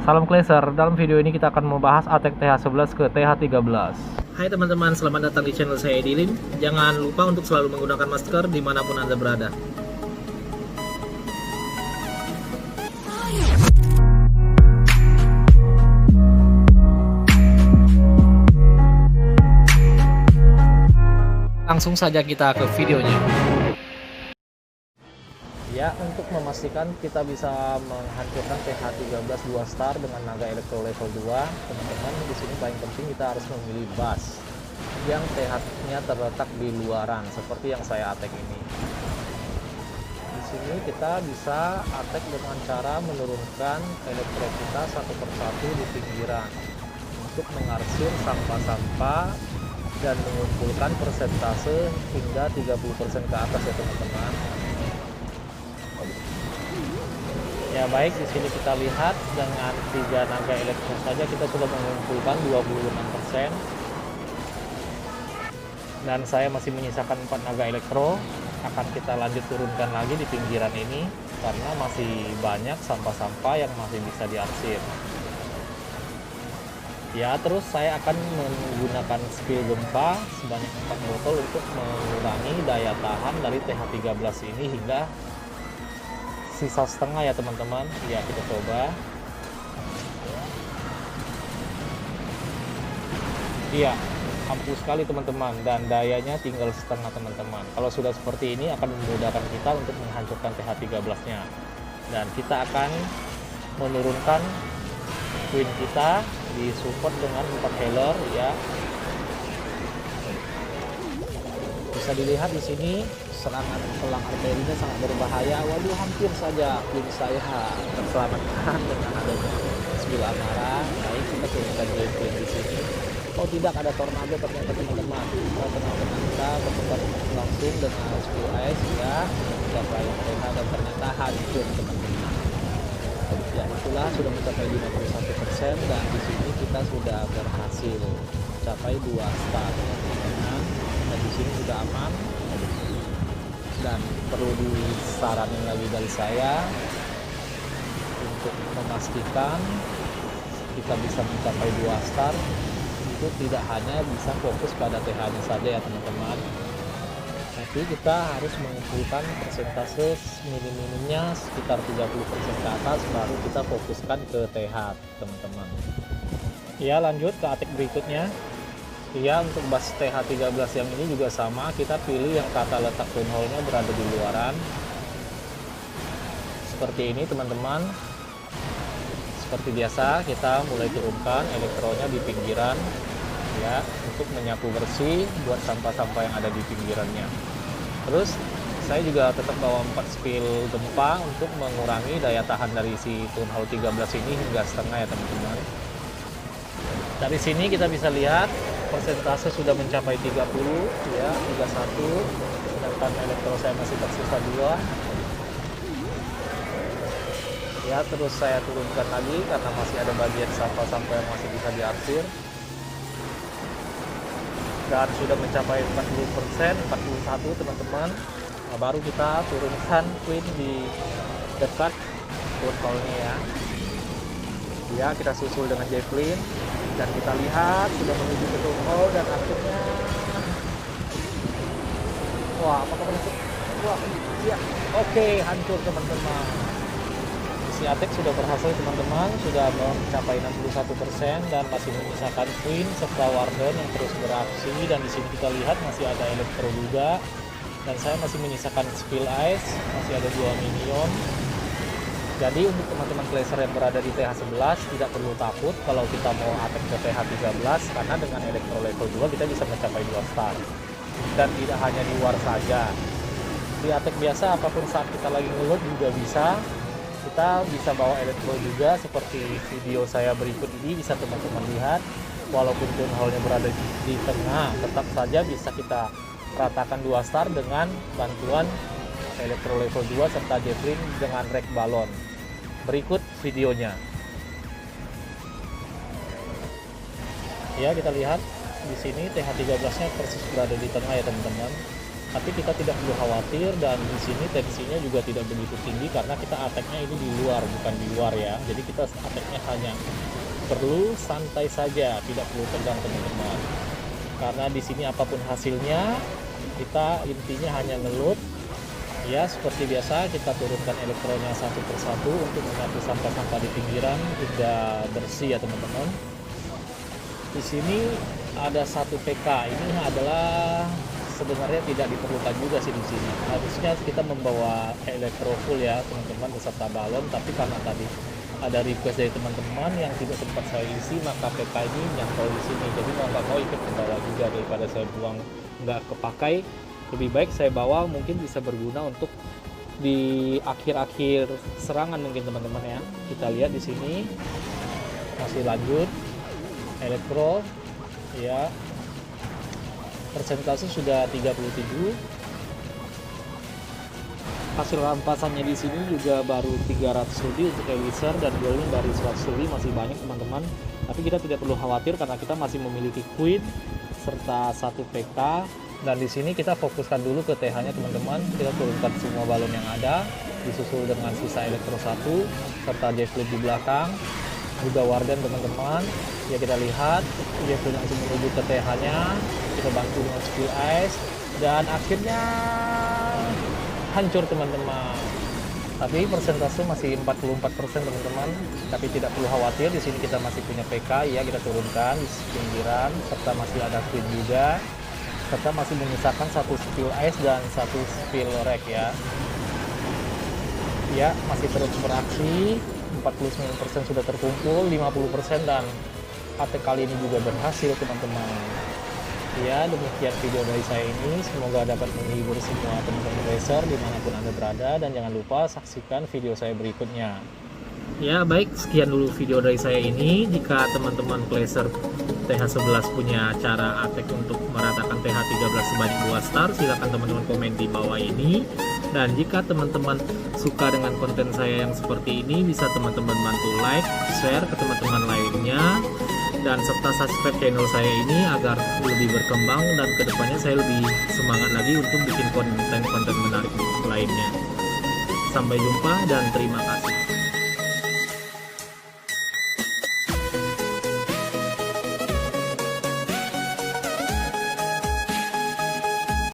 Salam Clayser, dalam video ini kita akan membahas ATEK TH11 ke TH13. Hai teman-teman, selamat datang di channel saya Edilin. Jangan lupa untuk selalu menggunakan masker dimanapun Anda berada. Langsung saja kita ke videonya. Ya, untuk memastikan kita bisa menghancurkan TH13 2 star dengan naga elektro level 2, teman-teman, di sini paling penting kita harus memilih bus yang TH-nya terletak di luaran seperti yang saya attack ini. Di sini kita bisa attack dengan cara menurunkan elektro kita satu persatu di pinggiran untuk mengarsir sampah-sampah dan mengumpulkan persentase hingga 30% ke atas ya teman-teman. Ya baik, di sini kita lihat dengan 3 naga elektro saja kita sudah mengumpulkan 26%. Dan saya masih menyisakan 4 naga elektro. Akan kita lanjut turunkan lagi di pinggiran ini karena masih banyak sampah-sampah yang masih bisa diarsir. Ya, terus saya akan menggunakan spill gempa sebanyak 4 botol untuk mengurangi daya tahan dari TH13 ini hingga sisa setengah ya teman-teman. Ya, kita coba. Iya, ampuh sekali teman-teman, dan dayanya tinggal setengah teman-teman. Kalau sudah seperti ini akan memudahkan kita untuk menghancurkan TH13 nya, dan kita akan menurunkan queen kita di support dengan 4 healer ya. Bisa dilihat di sini serangan pelang arterinya sangat berbahaya. Waduh, hampir saja queen saya terselamatkan dengan adanya spill amarah. Baik, kita turunkan queen di sini. Oh tidak, ada tornado ternyata teman-teman. Tengah-tengah kita bertukar langsung dengan spill ice ya. Kita flying arena dan ternyata hancur teman-teman. Ya itulah, sudah mencapai 51% dan di sini kita sudah berhasil mencapai 2 star teman-teman. Dan di sini sudah aman. Dan perlu disaranin lagi dari saya untuk memastikan kita bisa mencapai 2 star itu tidak hanya bisa fokus pada TH-nya saja ya teman-teman, tapi kita harus mengumpulkan persentase minim-minimnya sekitar 30% ke atas baru kita fokuskan ke TH teman-teman. Ya, lanjut ke attack berikutnya. Ya, untuk bus TH13 yang ini juga sama, kita pilih yang tata letak twin hole-nya berada di luaran. Seperti ini teman-teman. Seperti biasa, kita mulai turunkan elektronya di pinggiran ya, untuk menyapu bersih buat sampah-sampah yang ada di pinggirannya. Terus saya juga tetap bawa 4 spill gempa untuk mengurangi daya tahan dari si twin hole 13 ini hingga setengah ya teman-teman. Dari sini kita bisa lihat persentase sudah mencapai 30 ya, 31, sedangkan elektro saya masih tersisa 2 ya. Terus saya turunkan lagi karena masih ada bagian sampah-sampah yang masih bisa diarsir, dan sudah mencapai 40%, 41 teman-teman. Nah, baru kita turunkan queen di dekat twin hole-nya ya. Ya, kita susul dengan javelin dan kita lihat sudah menuju ke twin hole dan akhirnya apakah masuk? Iya. Oke, hancur teman-teman. Si attack sudah berhasil teman-teman, sudah mencapai 61% dan masih menyisakan queen serta warden yang terus beraksi. Dan di sini kita lihat masih ada elektro juga, dan saya masih menyisakan spill ice, masih ada 2 minion. Jadi untuk teman-teman Clayser yang berada di TH11 tidak perlu takut kalau kita mau attack ke TH13, karena dengan elektro level 2 kita bisa mencapai 2 star. Dan tidak hanya di war saja, di attack biasa apapun saat kita lagi ngeload juga bisa. Kita bisa bawa elektro juga seperti video saya berikut ini, bisa teman-teman lihat. Walaupun twin hole-nya berada di tengah, tetap saja bisa kita ratakan 2 star dengan bantuan elektro level 2 serta javelin dengan rek balon. Berikut videonya. Ya, kita lihat di sini TH13-nya persis berada di tengah ya teman-teman. Tapi kita tidak perlu khawatir, dan di sini tensinya juga tidak begitu tinggi karena kita attack-nya ini di luar, bukan di luar ya. Jadi kita attack-nya hanya perlu santai saja, tidak perlu tegang teman-teman. Karena di sini apapun hasilnya, kita intinya hanya ngelut. Ya, seperti biasa kita turunkan elektronnya satu persatu untuk menyapu sampah-sampah di pinggiran udah bersih ya teman-teman. Di sini ada satu PK, ini adalah sebenarnya tidak diperlukan juga sih di sini. Harusnya kita membawa elektro full ya teman-teman beserta balon, tapi karena tadi ada request dari teman-teman yang tidak sempat saya isi, maka PK ini nyantol di sini. Jadi mau nggak mau ikut membawa juga, daripada saya buang nggak kepakai. Lebih baik saya bawa, mungkin bisa berguna untuk di akhir-akhir serangan mungkin teman-teman ya. Kita lihat di sini masih lanjut elektro ya, persentase sudah 37. Hasil rampasannya di sini juga baru 300 lebih untuk Elixir, dan goldnya baru 100 lebih, masih banyak teman-teman. Tapi kita tidak perlu khawatir karena kita masih memiliki queen serta satu PK. Dan di sini kita fokuskan dulu ke TH-nya teman-teman. Kita turunkan semua balon yang ada, disusul dengan sisa elektro 1 serta J-Flip di belakang, juga Warden teman-teman. Ya kita lihat J-Flip langsung menuju ke TH-nya. Kita bantu dengan skill ice, dan akhirnya hancur teman-teman. Tapi persentase masih 44% teman-teman. Tapi tidak perlu khawatir, di sini kita masih punya PK ya, kita turunkan di pinggiran, serta masih ada queen juga, serta masih menyisakan satu skill ice dan satu skill rek ya. Ya, masih terus beraksi. 49% sudah terkumpul, 50%, dan attack kali ini juga berhasil teman-teman. Ya, demikian video dari saya ini, semoga dapat menghibur semua teman-teman racer dimanapun Anda berada, dan jangan lupa saksikan video saya berikutnya. Ya baik, sekian dulu video dari saya ini. Jika teman-teman placer TH11 punya cara attack untuk meratakan TH13 sebanyak 2 star, silahkan teman-teman komen di bawah ini. Dan jika teman-teman suka dengan konten saya yang seperti ini, bisa teman-teman bantu like, share ke teman-teman lainnya, dan serta subscribe channel saya ini agar lebih berkembang, dan kedepannya saya lebih semangat lagi untuk bikin konten-konten menarik lainnya. Sampai jumpa dan terima kasih.